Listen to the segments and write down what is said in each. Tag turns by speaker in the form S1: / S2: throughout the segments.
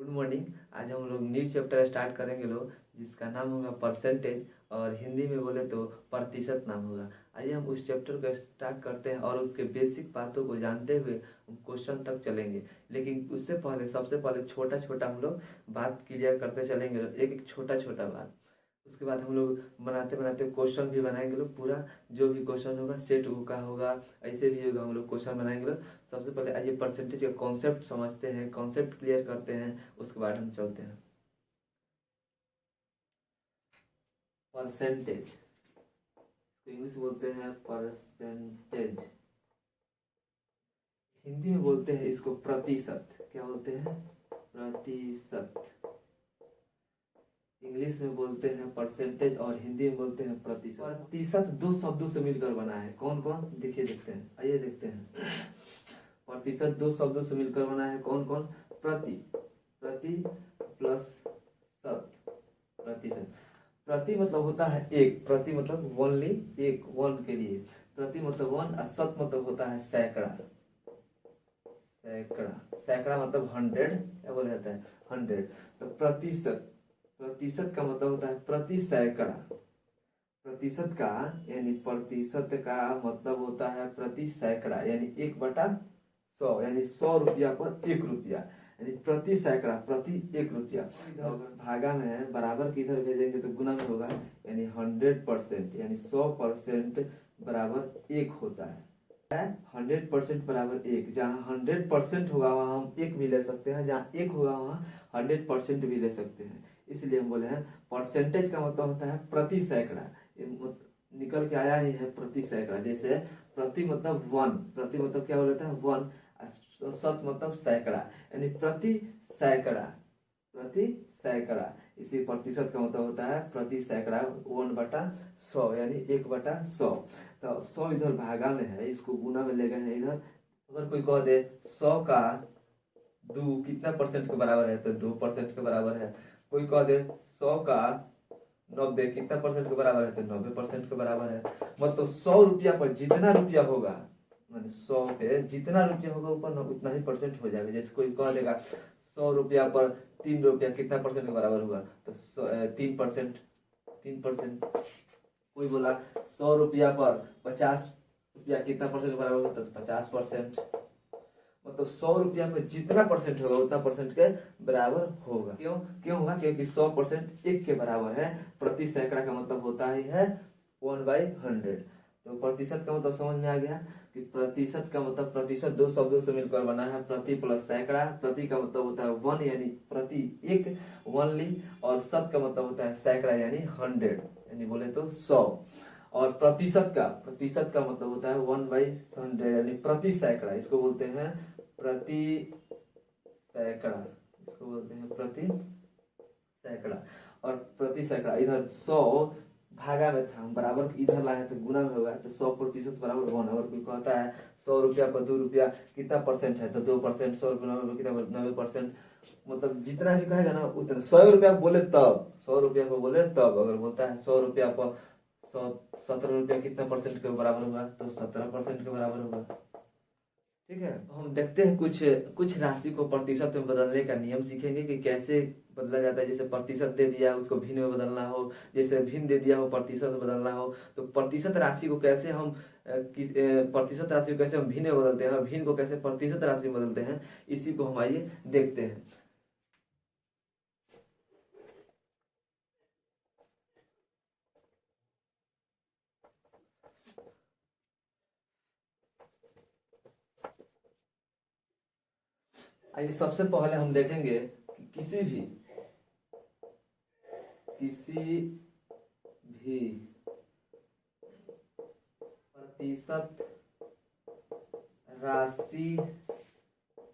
S1: Good morning. आज हम लोग न्यू चैप्टर स्टार्ट करेंगे लोग, जिसका नाम होगा परसेंटेज और हिंदी में बोले तो प्रतिशत नाम होगा। आइए हम उस चैप्टर को स्टार्ट करते हैं और उसके बेसिक बातों को जानते हुए हम क्वेश्चन तक चलेंगे। लेकिन उससे पहले सबसे पहले छोटा छोटा हम लोग बात क्लियर करते चलेंगे, एक एक छोटा छोटा बात। उसके बाद हम लोग बनाते बनाते क्वेश्चन भी बनाएंगे लोग, पूरा जो भी क्वेश्चन होगा सेट का होगा, ऐसे भी होगा, हम लोग क्वेश्चन बनाएंगे लोग। सबसे पहले आइए परसेंटेज का कॉन्सेप्ट समझते हैं, कॉन्सेप्ट क्लियर करते हैं, उसके बाद हम चलते हैं। परसेंटेज इंग्लिश बोलते हैं परसेंटेज, हिंदी में बोलते हैं इसको प्रतिशत। क्या बोलते हैं? प्रतिशत। इंग्लिश में बोलते हैं परसेंटेज और हिंदी में बोलते हैं प्रतिशत। प्रतिशत दो शब्दों से मिलकर बना है। कौन कौन? देखिए, देखते हैं, आइए देखते हैं। प्रतिशत दो शब्दों से मिलकर बना है। कौन कौन? प्रति, प्रति प्लस शत, प्रतिशत। प्रति मतलब होता है एक, प्रति मतलब ओनली एक, वन के लिए प्रति मतलब वन, और शत मतलब होता है सैकड़ा। सैकड़ा, सैकड़ा मतलब 100, क्या बोला जाता है? 100। तो प्रतिशत, प्रतिशत का मतलब होता है प्रति सैकड़ा। प्रतिशत का यानी प्रतिशत का मतलब होता है प्रति सैकड़ा, यानी 1/100, यानी 100 रुपया पर 1 रुपया, यानी प्रति सैकड़ा, प्रति 1 रुपया। अगर भागा में बराबर की इधर भेजेंगे तो गुना में होगा, यानी 100%, यानी 100% बराबर 1 होता है। 100% बराबर 1, जहाँ 100% होगा वहाँ हम 1 भी ले सकते हैं, जहाँ 1 होगा वहाँ 100% भी ले सकते हैं। इसलिए हम बोले हैं परसेंटेज का मतलब होता है प्रति सैकड़ा। निकल के आया ही है प्रति सैकड़ा। जैसे प्रति मतलब 1, प्रति मतलब क्या बोलता है? 1, शत मतलब सैकड़ा, यानी प्रति सैकड़ा, प्रति सैकड़ा। इसी प्रतिशत का मतलब होता है प्रति सैकड़ा, 1/100, यानी 1/100। तो 100 इधर भागा में है, इसको गुना में ले गए हैं इधर। अगर कोई कह दे 100 का 2 कितना परसेंट के बराबर है, तो 2% के बराबर है। कोई कह दे 100 का 90 कितना परसेंट के बराबर है, तो 90% के बराबर है। मतलब 100 रुपया पर जितना रुपया होगा, मान 100 पे जितना रुपया होगा ऊपर उतना ही परसेंट हो जाएगा। जैसे कोई कह देगा 100 रुपया पर 3 रुपया कितना परसेंट के बराबर होगा, तो 3%, 3%। कोई बोला 100 रुपया पर 50 रुपया कितना परसेंट के बराबर होगा, तो 50%। मतलब 100 रुपया में जितना परसेंट होगा उतना परसेंट के बराबर होगा। क्यों क्यों होगा? क्योंकि 100% 1 के बराबर है। प्रति सैकड़ा का मतलब होता ही है 1/100। तो प्रतिशत का मतलब समझ में आ गया कि प्रतिशत का मतलब, प्रतिशत दो शब्दों से मिलकर बना है, प्रति प्लस सैकड़ा। प्रति का मतलब होता है 1, यानी प्रति एक, ओनली, और शत का मतलब होता है सैकड़ा, यानी 100, यानी बोले तो 100। और प्रतिशत का मतलब होता है 1/100, यानी प्रति सैकड़ा। इसको बोलते हैं प्रति सैकड़ा, इसको बोलते हैं प्रति सैकड़ा। और प्रति सैकड़ा इधर 100 भागा में था, हम बराबर इधर लाए तो गुना में होगा, तो 100% बराबर 1। अगर कोई कहता है 100 रुपया पर 2 रुपया कितना परसेंट है, तो 2%। 100 रुपया कितना, 90%। मतलब जितना भी कहेगा ना उतना। 100 रुपया बोले तब, 100 रुपया को बोले तब। अगर बोलता है 100 रुपया पर 17 रुपया कितना परसेंट के बराबर होगा, तो 17% के बराबर होगा। ठीक है, हम देखते हैं कुछ कुछ राशि को प्रतिशत में बदलने का नियम सीखेंगे कि कैसे बदला जाता है। जैसे प्रतिशत दे दिया उसको भिन्न में बदलना हो, जैसे भिन्न दे दिया हो प्रतिशत में बदलना हो, तो प्रतिशत राशि को कैसे हम प्रतिशत राशि को कैसे हम भिन्न में बदलते हैं और भिन्न को कैसे प्रतिशत राशि में बदलते हैं, इसी को हम आइए देखते हैं। आइए सबसे पहले हम देखेंगे कि किसी भी प्रतिशत राशि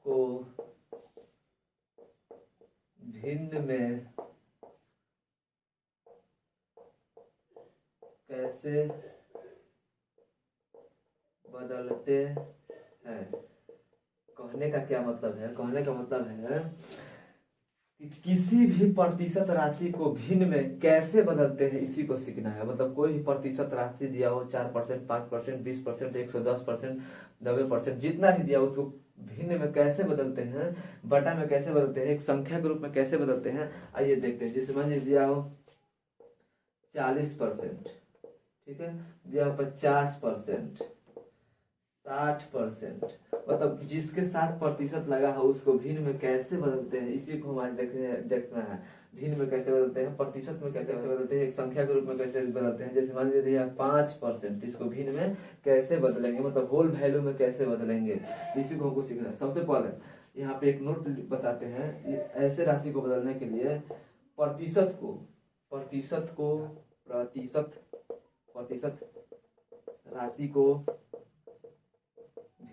S1: को भिन्न में कैसे बदलते हैं। कहने का क्या मतलब है? कहने का मतलब है कि किसी भी प्रतिशत राशि को भिन्न में कैसे बदलते हैं, इसी को सीखना है। मतलब कोई भी प्रतिशत राशि दिया हो, 4%, 5%, 20%, 110%, 90%, जितना भी दिया उसको भिन्न में कैसे बदलते हैं, बटा में कैसे बदलते हैं, एक संख्या के रूप में कैसे बदलते हैं, आइए देखते हैं। जिसे मान दिया हो 40%, ठीक है, दिया हो 50%, 60%, मतलब जिसके 60% लगा हो उसको भिन्न में कैसे बदलते हैं, इसी को हम आज देखना है। भिन्न में कैसे बदलते हैं, प्रतिशत में कैसे बदलते हैं, एक संख्या के रूप में कैसे बदलते हैं। जैसे मान लीजिए 5%, इसको भिन्न में कैसे बदलेंगे, मतलब होल वैल्यू में कैसे बदलेंगे, इसी को हमको सीखना है। सबसे पहले यहाँ पे एक नोट बताते हैं, ऐसे राशि को बदलने के लिए प्रतिशत को प्रतिशत राशि को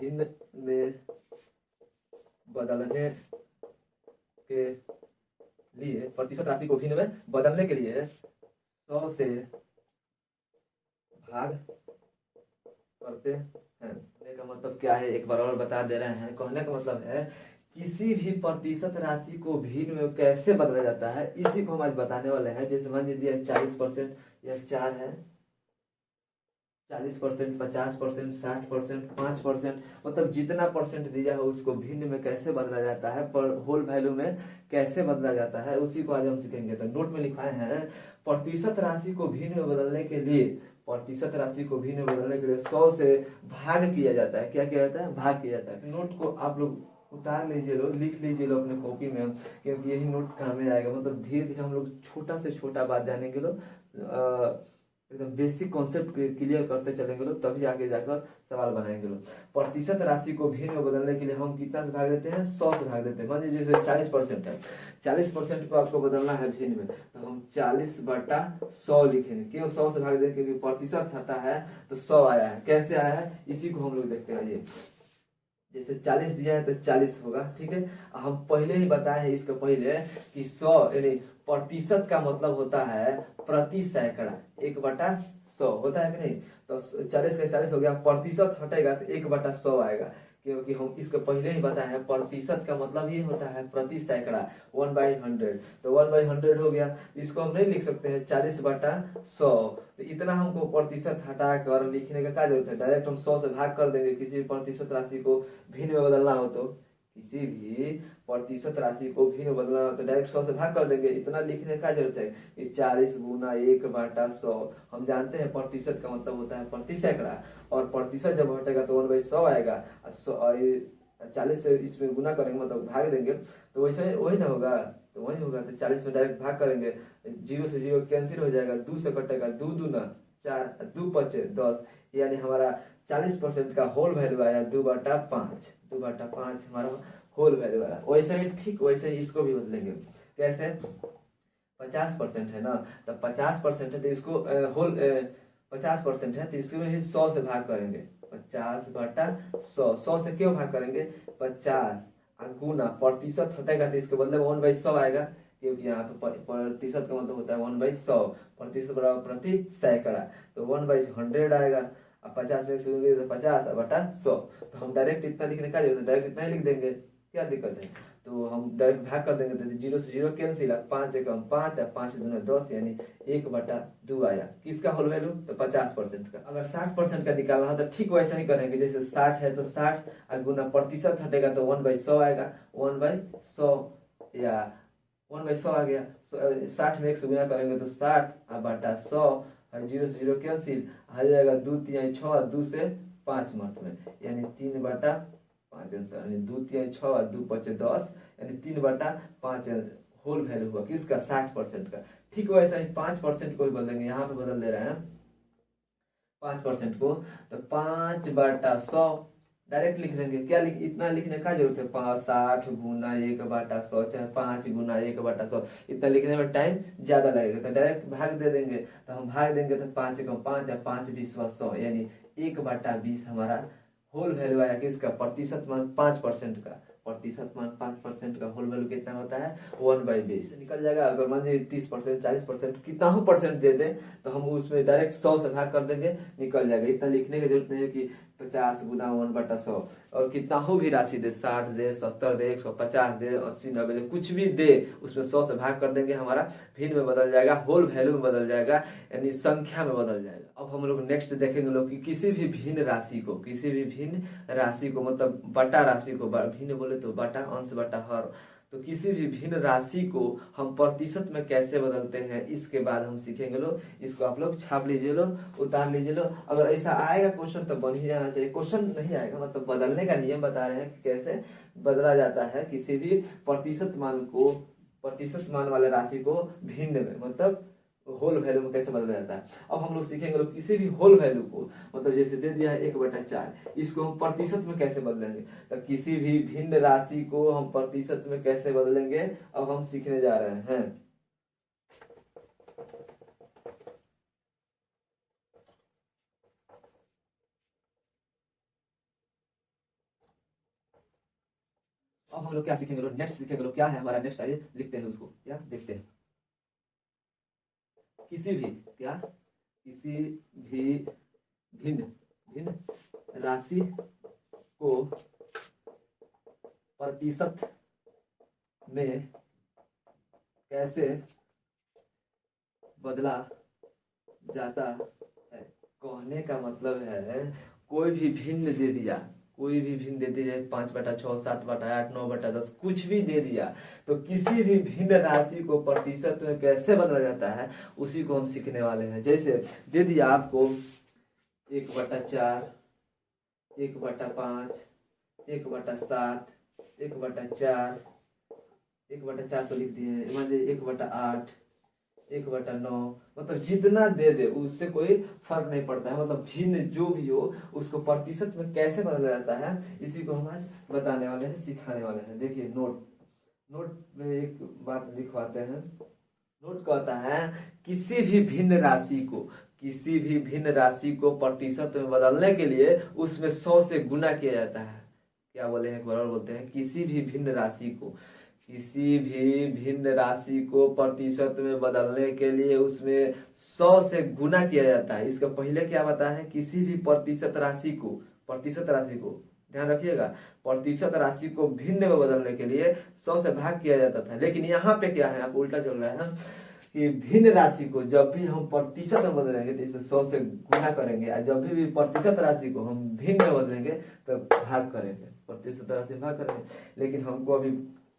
S1: भिन्न में बदलने के लिए, प्रतिशत राशि को भिन्न में बदलने के लिए 100 से भाग करते हैं। कहने का मतलब क्या है, एक बार और बता दे रहे हैं। कहने का मतलब है किसी भी प्रतिशत राशि को भिन्न में कैसे बदला जाता है, इसी को हम आज बताने वाले हैं। जैसे मान लीजिए 40%, यह 4 है, 40%, 50%, 60%, 5%, मतलब जितना परसेंट दिया हो उसको भिन्न में कैसे बदला जाता है, पर होल वैल्यू में कैसे बदला जाता है, उसी को आज हम सीखेंगे। तो नोट में लिखाए हैं प्रतिशत राशि को भिन्न में बदलने के लिए, प्रतिशत राशि को भिन्न में बदलने के लिए 100 से भाग किया जाता है। क्या किया जाता है, भाग किया जाता है। नोट को आप लोग उतार लीजिए, लो लिख लीजिए लो अपने कॉपी में, क्योंकि यही नोट काम में आएगा। मतलब धीरे धीरे हम लोग छोटा से छोटा बात जानेंगे लो, एकदम बेसिक कॉन्सेप्ट क्लियर करते चलेंगे लोग, तभी आगे जाकर सवाल बनाएंगे लोग। प्रतिशत राशि को भिन्न में बदलने के लिए हम कितना से भाग देते हैं, 100 से भाग देते हैं। मान लीजिए जैसे 40% है, 40% को आपको बदलना है भिन्न में, तो हम 40/100 लिखेंगे। क्यों 100 से भाग देंगे, क्योंकि प्रतिशत हटा है तो 100 आया है। कैसे आया है, इसी को हम लोग देखते हैं। ये जैसे 40 दिया है तो 40 होगा, ठीक है। हम पहले ही बताए हैं इसके पहले कि 100 यानी प्रतिशत का मतलब होता है प्रति सैकड़ा, 1/100 होता है कि नहीं। तो 40 का 40 हो गया, प्रतिशत हटेगा तो 1/100 आएगा, क्योंकि हम इसके पहले ही बताए हैं प्रतिशत का मतलब ये होता है प्रति सैकड़ा, 1/100। तो 1/100 हो गया। इसको हम नहीं लिख सकते हैं 40/100, तो इतना हमको प्रतिशत हटा कर लिखने का क्या जरूरत है, डायरेक्ट हम 100 से भाग कर देंगे। किसी भी प्रतिशत राशि को भिन्न में बदलना हो तो, किसी भी प्रतिशत राशि को भिन्न में बदलना हो तो डायरेक्ट 100 से भाग कर देंगे। इतना लिखने का जरूरत है कि 40 गुना 1/100। हम जानते हैं प्रतिशत का मतलब होता है प्रति सैकड़ा, और प्रतिशत जब हटेगा तो 1/100 आएगा। 40 से इसमें गुना करेंगे मतलब भाग देंगे, तो वैसे वही ना होगा, तो वही होगा। तो 40 में डायरेक्ट भाग करेंगे, 0 से 0 कैंसिल हो जाएगा, 2 से कटेगा, 2 दूना 4, 2 पचे 10, यानी हमारा 40% का होल वैल्यू आया 2/5। 2/5 हमारा होल वैल्यू आया। वैसे ही ठीक वैसे ही इसको भी बदलेंगे। कैसे, 50% है ना, तो 50% है तो इसको होल 50% है तो इसको भी 100 से भाग करेंगे। 50/100, 100 से क्यों भाग करेंगे, 50 गुना प्रतिशत हटेगा तो इसके बदले 1/100 आएगा, क्योंकि यहाँ पे प्रतिशत का मतलब होता है 1/100, प्रतिशत बराबर प्रति सैकड़ा, तो 1/100 आएगा। अब 50 में 100 तो 50/100, तो हम डायरेक्ट इतना लिखने का जरूरत है, डायरेक्ट इतना ही लिख देंगे, क्या दिक्कत है। तो हम डायरेक्ट भाग कर देंगे, तो 0 से 0 कैंसिल, 5 एकम 5 और 5 दूना 10, यानी 1/2 आया। किसका होल वैल्यू, तो 50% का। अगर 60% का निकालना हो तो ठीक वैसा ही करेंगे। जैसे 60 है तो 60 और गुना प्रतिशत हटेगा तो 1/100 आएगा, 1/100 या 1/100 आ गया। 60 में 1 से गुना करेंगे तो 60/100, 0 से 0 कैंसिल, आ जाएगा 2 3 6, 2 से 5 मत में, यानी 3/5 आंसर, यानी 2 3 6 और 2 5 10, यानी 3/5 होल वैल्यू हुआ किसका, 60% का। ठीक वैसा ही 5% को भी बदलेंगे, यहाँ पे बदल दे रहे हैं 5% को, तो 5/100 डायरेक्ट लिख देंगे। क्या इतना लिखने का जरूरत है, 60 गुना 1/100, चाहे 5 गुना 1/100, इतना लिखने में टाइम ज्यादा लगेगा, तो डायरेक्ट भाग दे देंगे। तो हम भाग देंगे तो 5 एकम 5 या 5 20 100, यानी 1/20 हमारा होल वैल्यू आया किसका, प्रतिशत मान 5% का। प्रतिशत मान 5% का होल वैल्यू कितना होता है, 1/20 निकल जाएगा। अगर मान लीजिए 30%, 40%, कितना हो परसेंट दे दें तो हम उसमें डायरेक्ट 100 से भाग कर देंगे, निकल जाएगा। इतना लिखने की जरूरत नहीं है कि 50 गुना 1/100, और कितना हो भी राशि दे, 60 दे, 70 दे, 150 दे, 80 90 दे, कुछ भी दे, उसमें 100 से भाग कर देंगे, हमारा भिन्न में बदल जाएगा, होल वैल्यू में बदल जाएगा, यानी संख्या में बदल जाएगा। अब हम लोग नेक्स्ट देखेंगे लोग कि किसी भी भिन्न राशि को, किसी भी भिन्न राशि को, मतलब बटा राशि को, भिन्न बोले तो बटा, अंश बटा हर, तो किसी भी भिन्न राशि को हम प्रतिशत में कैसे बदलते हैं, इसके बाद हम सीखेंगे लोग। इसको आप लोग छाप लीजिए लोग, उतार लीजिए लोग। अगर ऐसा आएगा क्वेश्चन तो बन ही जाना चाहिए। क्वेश्चन नहीं आएगा मतलब बदलने का नियम बता रहे हैं कि कैसे बदला जाता है किसी भी प्रतिशत मान को, प्रतिशत मान वाले राशि को भिन्न में, मतलब होल वैल्यू में कैसे बदला जाता है। अब हम लोग सीखेंगे लोग किसी भी होल वैल्यू को, मतलब जैसे दे दिया है 1/4, इसको हम प्रतिशत में कैसे बदलेंगे। तो किसी भी भिन्न राशि को हम प्रतिशत में कैसे बदलेंगे, अब हम सीखने जा रहे हैं। अब हम लोग क्या सीखेंगे लोग, नेक्स्ट सीखेंगे लोग क्या है हमारा नेक्स्ट, आइए लिखते हैं उसको, क्या देखते हैं। किसी भी क्या, किसी भी भिन्न भिन्न राशि को प्रतिशत में कैसे बदला जाता है। कहने का मतलब है कोई भी भिन्न दे दिया, कोई भी भिन्न दे दिया, 5/6, 7/8, 9/10, कुछ भी दे दिया, तो किसी भी भिन्न राशि को प्रतिशत में कैसे बदला जाता है उसी को हम सीखने वाले हैं। जैसे दे दिया आपको 1/4, 1/5, 1/7, 1/4, 1/4 तो लिख दिए, मान लीजिए 1/8, 1/9, मतलब जितना दे दे उससे कोई फर्क नहीं पड़ता है, मतलब भिन्न जो भी हो उसको प्रतिशत में कैसे बदला जाता है, इसी को हम आज बताने वाले हैं, सिखाने वाले हैं। देखिए नोट में एक बात लिखवाते हैं। नोट कहता है किसी भी भिन्न राशि को, किसी भी भिन्न राशि को प्रतिशत में बदलने के लिए उसमें 100 से गुना किया जाता है। क्या बोले हैं, एक बार और बोलते हैं। किसी भी भिन्न राशि को, किसी भी भिन्न राशि को प्रतिशत में बदलने के लिए उसमें 100 से गुना किया जाता है। इसका पहले क्या बताया है, किसी भी प्रतिशत राशि को, प्रतिशत राशि को ध्यान रखिएगा, प्रतिशत राशि को भिन्न में बदलने के लिए 100 से भाग किया जाता था। लेकिन यहाँ पे क्या है, आप उल्टा चल रहा है ना, कि भिन्न राशि को जब भी हम प्रतिशत में बदलेंगे तो इसमें 100 से गुना करेंगे, और जब भी प्रतिशत राशि को हम भिन्न में बदलेंगे तो भाग करेंगे, प्रतिशत राशि भाग करेंगे। लेकिन हमको अभी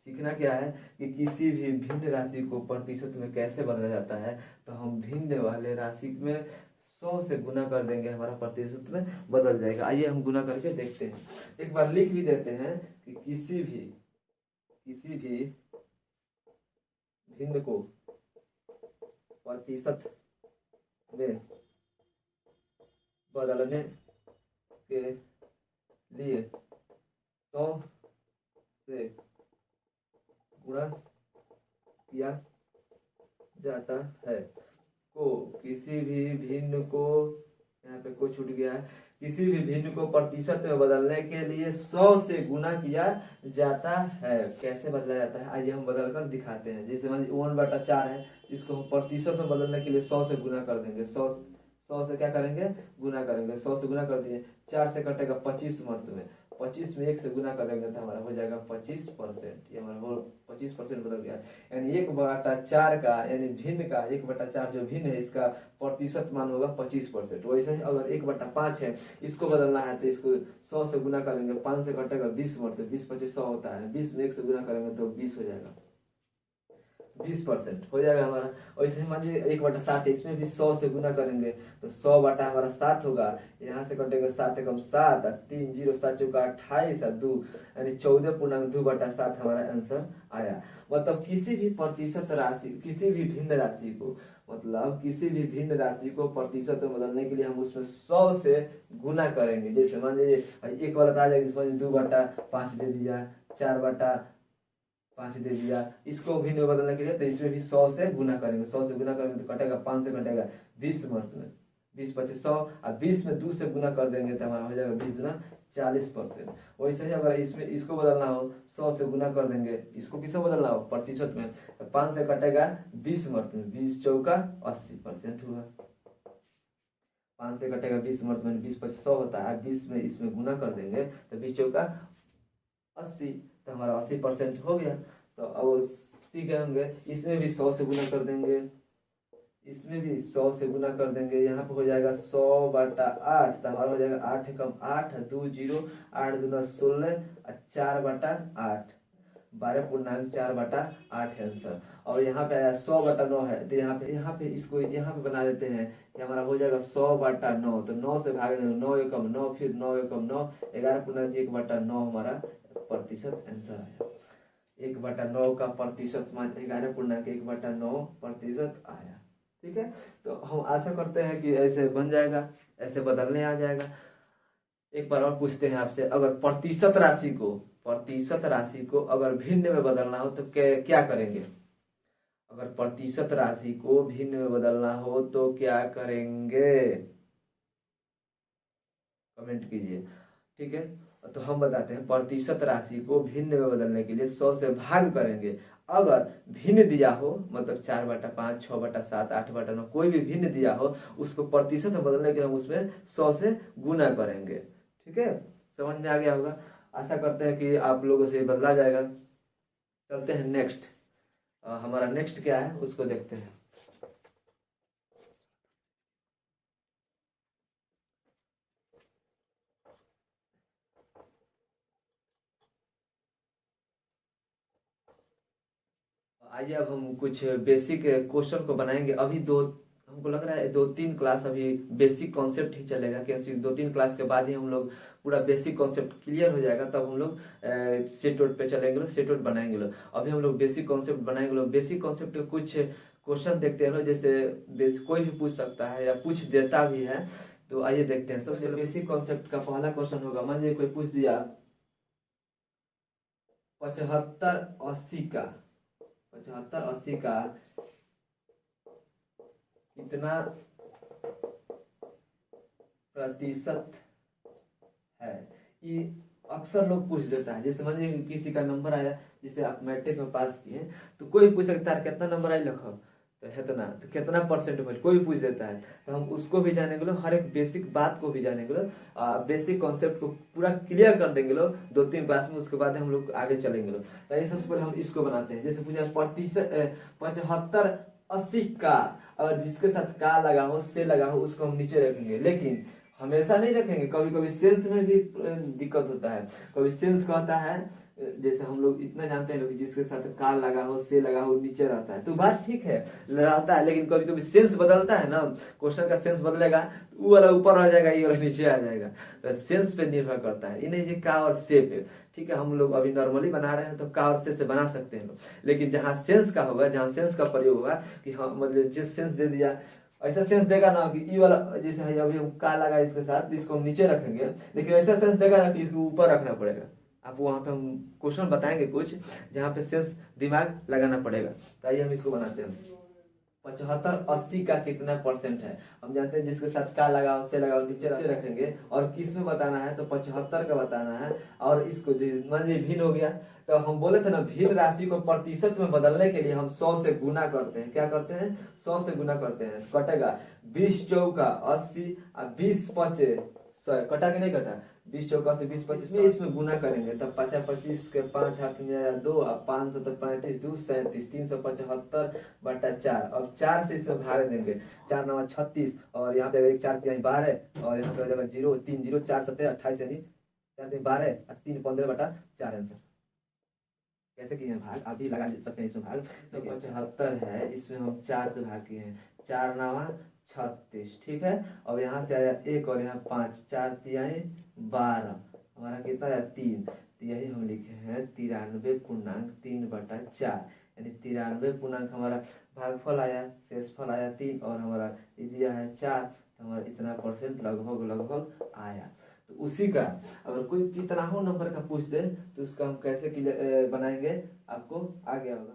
S1: सीखना क्या है कि किसी भी भिन्न राशि को प्रतिशत में कैसे बदला जाता है, तो हम भिन्न वाले राशि में 100 से गुना कर देंगे, हमारा प्रतिशत में बदल जाएगा। आइए हम गुना करके देखते हैं। एक बार लिख भी देते हैं कि किसी भी भिन्न को प्रतिशत में बदलने के लिए 100 से गुणा किया जाता है। को किसी भी भिन्न को, यहाँ पे को छूट गया है, किसी भी भिन्न को प्रतिशत में बदलने के लिए 100 से गुना किया जाता है। कैसे बदला जाता है आइए हम बदल कर दिखाते हैं। जैसे मान लीजिए 1/4 है, इसको हम प्रतिशत में बदलने के लिए 100 से गुना कर देंगे। 100 से क्या करेंगे, गुना करेंगे। 100 से गुना कर दिए, 4 से कटेगा 25 मर्द में, 25 में 1 से गुना करेंगे तो हमारा हो जाएगा 25%। ये हमारा हो 25% बदल गया। यानी 1/4 का, यानी भिन्न का 1/4 जो भिन्न है इसका प्रतिशत मान होगा 25%। वैसे ही अगर 1/5 है, इसको बदलना है तो इसको 100 से गुना करेंगे, 5 से कटेगा 20 मरते, 20×5 100 होता है, 20 में 1 से गुना करेंगे तो 20 हो जाएगा, 20% हो जाएगा हमारा। और इसमें मान लीजिए 1/7 है, इसमें भी 100 से गुना करेंगे तो 100 बटा हमारा 7 होगा। यहाँ से कटेगा 7 एकम 7, 3 0 7 चौका 28 और 2 यानी 14.2/7 हमारा आंसर आया। मतलब किसी भी प्रतिशत राशि, किसी भी भिन्न राशि को, मतलब किसी भी भिन्न राशि को प्रतिशत में बदलने के लिए हम उसमें 100 से गुना करेंगे। जैसे मान लीजिए एक वाला आ जाएगा, इसमें 2/5 दे दिया, 4/5 दे दिया, इसको भिन्न में बदलने के लिए तो इसमें भी 100 से गुना करेंगे। 100 से गुना करेंगे तो कटेगा 5 से कटेगा 20 मर्द में, 20×5 100 और 20 में 2 से गुना कर देंगे तो हमारा हो जाएगा 20 गुना 40%। वैसे ही अगर इसमें इसको बदलना हो 100 से गुना कर देंगे, इसको किससे बदलना हो, प्रतिशत में, तो 5 से कटेगा 20 मर्द में, 20 चौका 80% हुआ। 5 से कटेगा 20 मर्द में 20 25 100 होता है, 20 में इसमें गुना कर देंगे तो 20 चौका 80, तो हमारा 80% हो गया। तो अब सीख गए होंगे, इसमें भी 100 से गुना कर देंगे, इसमें भी 100 से गुना कर देंगे, यहाँ पे हो जाएगा 100/8, तो हमारा हो जाएगा 8 एकम 8, 2 0, 8 दूना 16, 4/8, 12.4/8 आंसर। और यहाँ पे आया 100/9 है, तो यहाँ पे इसको यहाँ पे बना देते हैं, ये हमारा हो जाएगा 100/9, तो 9 से भाग देंगे, 9 एकम 9, फिर 9 एकम 9, 11.1/9 हमारा प्रतिशत आंसर आया। 1/9 का प्रतिशत मान 11.1/9% आया। ठीक है, तो हम आशा करते हैं कि ऐसे बन जाएगा, ऐसे बदलने आ जाएगा। एक बार और पूछते हैं आपसे, अगर प्रतिशत राशि को अगर भिन्न में बदलना हो तो क्या करेंगे? अगर प्रतिशत राशि को भिन्न में बदलना हो तो क्या करेंगे? कमेंट कीजिए। ठीक है, तो हम बताते हैं, प्रतिशत राशि को भिन्न में बदलने के लिए 100 से भाग करेंगे। अगर भिन्न दिया हो, मतलब 4/5, 6/7, 8/9, कोई भी भिन्न दिया हो, उसको प्रतिशत में बदलने के लिए हम उसमें 100 से गुना करेंगे। ठीक है, समझ में आ गया होगा। आशा करते हैं कि आप लोगों से बदला जाएगा। चलते हैं नेक्स्ट, हमारा नेक्स्ट क्या है उसको देखते हैं। आइए अब हम कुछ बेसिक क्वेश्चन को बनाएंगे। अभी हमको लग रहा है 2-3 क्लास अभी बेसिक कॉन्सेप्ट ही चलेगा, क्योंकि 2-3 क्लास के बाद ही हम लोग पूरा बेसिक कॉन्सेप्ट क्लियर हो जाएगा, तब हम लोग सेट आउट पे चलेंगे लोग, सेट आउट बनाएंगे लोग। अभी हम लोग बेसिक कॉन्सेप्ट बनाएंगे लोग। बेसिक कॉन्सेप्ट के कुछ क्वेश्चन देखते हैं लोग, जैसे कोई भी पूछ सकता है या पूछ देता भी है, तो आइए देखते हैं। सबसे बेसिक कॉन्सेप्ट का पहला क्वेश्चन होगा, मान लीजिए कोई पूछ दिया 75-80 का, 75-80 का कितना प्रतिशत है? ये अक्सर लोग पूछ देता है। जैसे मान लीजिए किसी का नंबर आया, जिसे आप मैट्रिक में पास किए, तो कोई पूछ सकता है कितना नंबर आया, लिखो तो इतना, तो कितना परसेंट में, कोई पूछ देता है। तो हम उसको भी जानेंगे लोग, हर एक बेसिक बात को भी जानेंगे लोग, बेसिक कॉन्सेप्ट को पूरा क्लियर कर देंगे लोग 2-3 क्लास में। उसके बाद हम लोग आगे चलेंगे लोग। तो ये सबसे पहले हम इसको बनाते हैं। जैसे पूछा प्रतिशत 75-80 का, अगर जिसके साथ का लगा हो, से लगा हो, उसको हम नीचे रखेंगे, लेकिन हमेशा नहीं रखेंगे। कभी कभी सेंस में भी दिक्कत होता है। कभी सेंस कहता है, जैसे हम लोग इतना जानते हैं लोग, जिसके साथ का लगा हो, से लगा हो, नीचे रहता है, तो बात ठीक है, रहता है, लेकिन कभी कभी सेंस बदलता है ना, क्वेश्चन का सेंस बदलेगा, वो वाला ऊपर आ जाएगा, ये वाला नीचे आ जाएगा। तो सेंस पे निर्भर करता है, ये नहीं जी का और से पे। ठीक है, हम लोग अभी नॉर्मली बना रहे हैं तो का और से बना सकते हैं लोग, लेकिन जहाँ सेंस का होगा, जहाँ सेंस का प्रयोग होगा, कि हाँ मतलब जिस सेंस दे दिया, ऐसा सेंस देगा ना कि ई वाला, जैसे अभी हम का लगा इसके साथ, इसको हम नीचे रखेंगे, लेकिन ऐसा सेंस देगा ना कि इसको ऊपर रखना पड़ेगा। आप वहाँ पे हम क्वेश्चन बताएंगे कुछ जहाँ पे सेंस दिमाग लगाना पड़ेगा। तो आइए हम इसको बनाते हैं। 75-80 का कितना परसेंट है? हम जानते हैं जिसके साथ का लगाओ, से लगाओ, नीचे रखेंगे, और किस में बताना है, तो 75 का बताना है। और इसको मान लीजिए भिन्न हो गया, तो हम बोले थे ना, भिन्न राशि को प्रतिशत में बदलने के लिए हम 100 से गुना करते हैं। क्या करते हैं? 100 से गुना करते हैं। कटेगा 20 चौका 80, और 20 पचे 100, कटा कि नहीं कटा? 20 चौका से 20 25 में इसमें गुना करेंगे, तब 50-25 के 5 हाथ में आया 2, और 5 7 35 2 37, 375/4, और 4 से इसमें भाग देंगे, 4 9 36, और यहाँ पे 1 4 3 12, और यहाँ पे हो जाएगा 0 3 0 4 7 28, यानी 4 3 12 और 3 15/4 आंसर। कैसे किए हैं भाग? अभी लगा सकते हैं इसमें भाग। 75 है, इसमें हम 4 से भाग किए हैं, 4 9 36। ठीक है, और यहाँ से आया 1 और यहाँ 5, 4 3 12, हमारा कितना आया 3। तो यही हम लिखे हैं 93.3/4, यानी 93 हमारा भागफल आया, शेषफल आया 3, और हमारा ये दिया है 4, तो हमारा इतना परसेंट लगभग आया। तो उसी का अगर कोई कितना हो नंबर का पूछ दे, तो उसका हम कैसे बनाएंगे, आपको आ गया होगा।